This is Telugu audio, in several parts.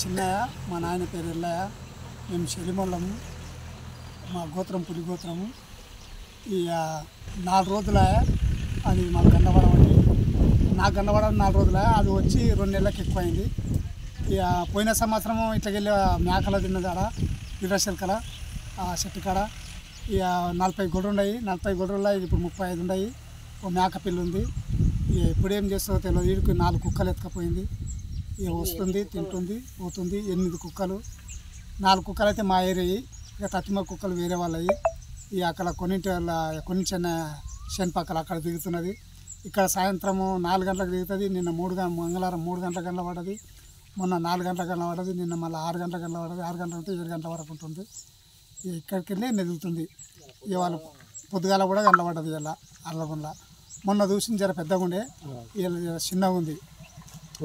చిన్నయ్య, మా నాయన పేరు ఎల్లయ్య. మేము చెలిమొల్లము, మా గోత్రం పులి గోత్రము. ఇక 4 రోజుల అది మాకు గండవడం అండి. నాకు గండవడం 4 రోజుల అది వచ్చి 2 నెలలకు ఎక్కువైంది. ఇక పోయిన సంవత్సరం ఇట్లకెళ్ళి మేకలు తిన్నది ఆడ వీరశల్కల ఆ చెట్టు కాడ. ఇక 40 గొడ్లు ఉన్నాయి. 40 గొడ్రుల్లో ఇప్పుడు 35 ఉన్నాయి. ఓ మేక పిల్లి ఉంది. ఇక ఇప్పుడు ఏం చేస్తుందో తెలియదు. వీడికి 4 కుక్కలు ఎత్తుకపోయింది. ఇక వస్తుంది, తింటుంది, పోతుంది. 8 కుక్కలు, 4 కుక్కలు అయితే మా ఏరియా. ఇక తత్తిమ కుక్కలు వేరే వాళ్ళవి. ఇక అక్కడ కొన్ని శని పక్కల అక్కడ దిగుతున్నది. ఇక్కడ సాయంత్రము 4 గంటలకు దిగుతుంది. నిన్న మంగళవారం 3 గంటల గంట పడ్డది. మొన్న 4 గంటల గంట పడ్డది. నిన్న మళ్ళీ 6 గంటల గంట పడ్డది. 6 గంటల నుండి 7 గంటల వరకు ఉంటుంది. ఇక్కడికి వెళ్ళి నెదులుతుంది. ఇవాళ పొద్దుగాల కూడా గంట పడ్డది. ఇలా అల్లగుండ మొన్న చూసి జర పెద్దగా ఉండే, ఇలా చిన్నగా ఉంది.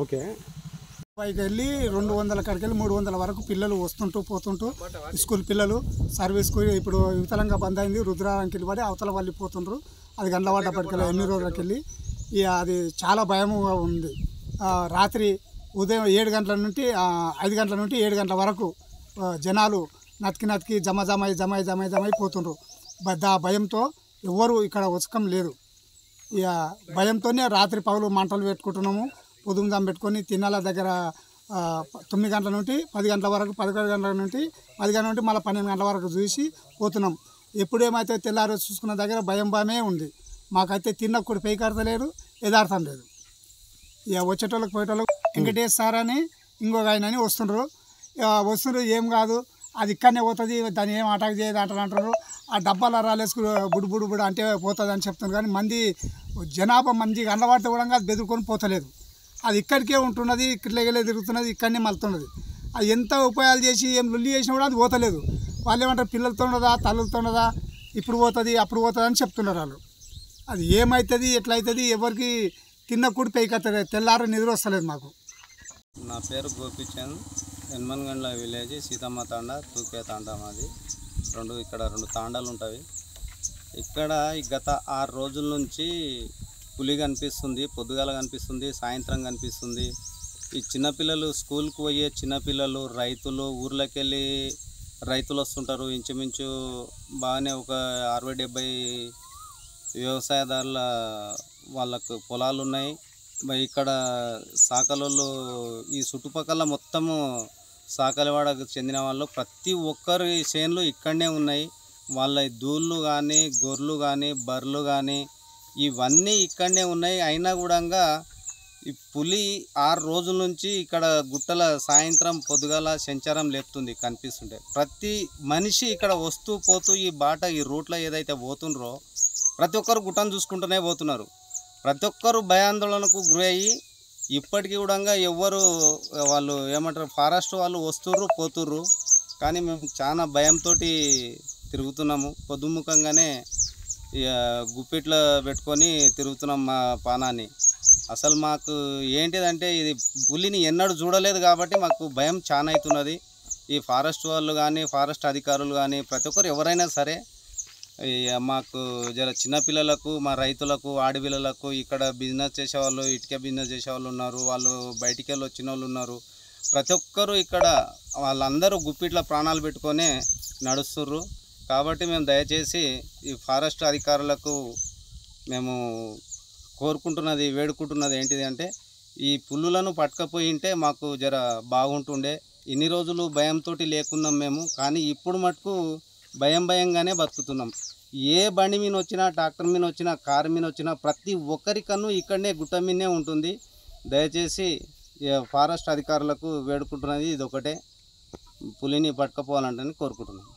ఓకే, పైకి వెళ్ళి 200 కాడికి వెళ్ళి 300 వరకు పిల్లలు వస్తుంటూ పోతుంటూ స్కూల్ పిల్లలు సర్వీస్కు ఇప్పుడు యువతలంగా బంద్ అయింది. రుద్రానికి వెళ్ళి పడి అవతల వాళ్ళు పోతుండ్రు. అది గండ్లవాడపటికెళ్ళి 8 రోజులకి వెళ్ళి ఇక అది చాలా భయముగా ఉంది. రాత్రి ఉదయం 7 గంటల నుండి 5 గంటల నుండి 7 గంటల వరకు జనాలు నతికి జమై పోతుండ్రు. భయంతో ఎవ్వరు ఇక్కడ ఉచకం లేదు. ఇక భయంతోనే రాత్రి పగలు మంటలు పెట్టుకుంటున్నాము. పొదుగుదాం పెట్టుకొని తిన్నాల దగ్గర 9 గంటల నుండి 10 గంటల వరకు, 11 గంటల నుండి 10 గంటల నుండి మళ్ళీ 12 గంటల వరకు చూసి పోతున్నాం. ఎప్పుడేమైతే తెల్లారి చూసుకున్న దగ్గర భయమే ఉంది. మాకైతే తిన్నప్పుడు పైకాడతలేరు, యథార్థం లేదు. ఇక వచ్చేటోళ్ళకి పోయేటోళ్ళకి వెంకటేష్ సార్ అని ఇంకొక ఆయన అని వస్తుండ్రు. ఏం కాదు, అది ఇక్కడనే పోతుంది, దాన్ని ఏం అటాక్ చేయదు అంటారు. ఆ డబ్బాలు రాలేసుకు బుడు అంటే పోతుంది అని చెప్తున్నారు. కానీ జనాభా మంది అన్నవాడితే కూడా అది బెదురుకొని పోతలేదు. అది ఇక్కడికే ఉంటున్నది, ఇట్లకెళ్ళే తిరుగుతున్నది, ఇక్కడనే మలుతున్నది. అది ఎంత ఉపాయాలు చేసి ఏం లొల్లి చేసినా కూడా అది పోతలేదు. వాళ్ళు ఏమంటారు, పిల్లలతో ఉన్నదా తల్లులతో ఉన్నదా, ఇప్పుడు పోతుంది అప్పుడు పోతుంది అని చెప్తున్నారు వాళ్ళు. అది ఏమవుతుంది ఎట్లయితుంది ఎవరికి తిన్న కూడి పైకత్తలేదు. తెల్లారు నిద్ర వస్తలేదు మాకు. నా పేరు గోపిచంద్, హనుమన్గండ్ల విలేజ్, సీతమ్మ తాండా, తూకే తాండా మాది. ఇక్కడ 2 తాండాలు ఉంటాయి. ఇక్కడ గత 6 రోజుల నుంచి పులి కనిపిస్తుంది. పొద్దుగాల కనిపిస్తుంది, సాయంత్రం కనిపిస్తుంది. ఈ చిన్నపిల్లలు స్కూల్కి పోయే చిన్నపిల్లలు, రైతులు, ఊర్లోకి వెళ్ళి రైతులు వస్తుంటారు. ఇంచుమించు బాగానే ఒక 60-70 వ్యవసాయదారుల వాళ్ళకు పొలాలు ఉన్నాయి. ఇక్కడ సాకలోళ్ళు ఈ చుట్టుపక్కల మొత్తము సాకలవాడకు చెందిన వాళ్ళు ప్రతి ఒక్కరి చేనులు ఇక్కడనే ఉన్నాయి. వాళ్ళ దూళ్ళు కానీ, గొర్రెలు కానీ, బర్రెలు కానీ ఇవన్నీ ఇక్కడనే ఉన్నాయి. అయినా కూడా ఈ పులి 6 రోజుల నుంచి ఇక్కడ గుట్టల సాయంత్రం పొద్దుగాల సంచారం లేపుతుంది, కనిపిస్తుంటే ప్రతి మనిషి ఇక్కడ వస్తూ పోతూ ఈ రూట్లో ఏదైతే పోతుండ్రో ప్రతి ఒక్కరు గుట్టను చూసుకుంటూనే పోతున్నారు. ప్రతి ఒక్కరు భయాందోళనకు గురయ్యి ఇప్పటికీ కూడా ఎవ్వరు వాళ్ళు ఏమంటారు, ఫారెస్ట్ వాళ్ళు వస్తుర్రు పోతుర్రు. కానీ మేము చాలా భయంతో తిరుగుతున్నాము. పొద్దుముఖంగానే గుప్పిట్లో పెట్టుకొని తిరుగుతున్నాం మా పానాన్ని. అసలు మాకు ఏంటిదంటే ఇది పులిని ఎన్నడూ చూడలేదు కాబట్టి మాకు భయం చాలా అవుతున్నది. ఈ ఫారెస్ట్ వాళ్ళు కానీ, ఫారెస్ట్ అధికారులు కానీ ప్రతి ఒక్కరు ఎవరైనా సరే మాకు జర చిన్నపిల్లలకు, మా రైతులకు, ఆడపిల్లలకు, ఇక్కడ బిజినెస్ చేసేవాళ్ళు, ఇటుక బిజినెస్ చేసేవాళ్ళు ఉన్నారు, వాళ్ళు బయటికి వెళ్ళి వచ్చిన వాళ్ళు ఉన్నారు. ప్రతి ఒక్కరు ఇక్కడ వాళ్ళందరూ గుప్పిట్లో ప్రాణాలు పెట్టుకొని నడుస్తుర్రు. కాబట్టి మేము దయచేసి ఈ ఫారెస్ట్ అధికారులకు మేము వేడుకుంటున్నది ఏంటిది అంటే, ఈ పుల్లులను పట్టుకపోయింటే మాకు జర బాగుంటుండే. ఇన్ని రోజులు భయంతో లేకున్నాం మేము. కానీ ఇప్పుడు మటుకు భయంగానే బతుకుతున్నాం. ఏ బండి మీద వచ్చినా, ట్రాక్టర్ మీద వచ్చినా, కారు మీద వచ్చినా ప్రతి ఒక్కరికన్ను ఇక్కడనే గుట్ట మీదనే ఉంటుంది. దయచేసి ఫారెస్ట్ అధికారులకు వేడుకుంటున్నది ఇది ఒకటే, పులిని పట్టుకపోవాలంటని కోరుకుంటున్నాం.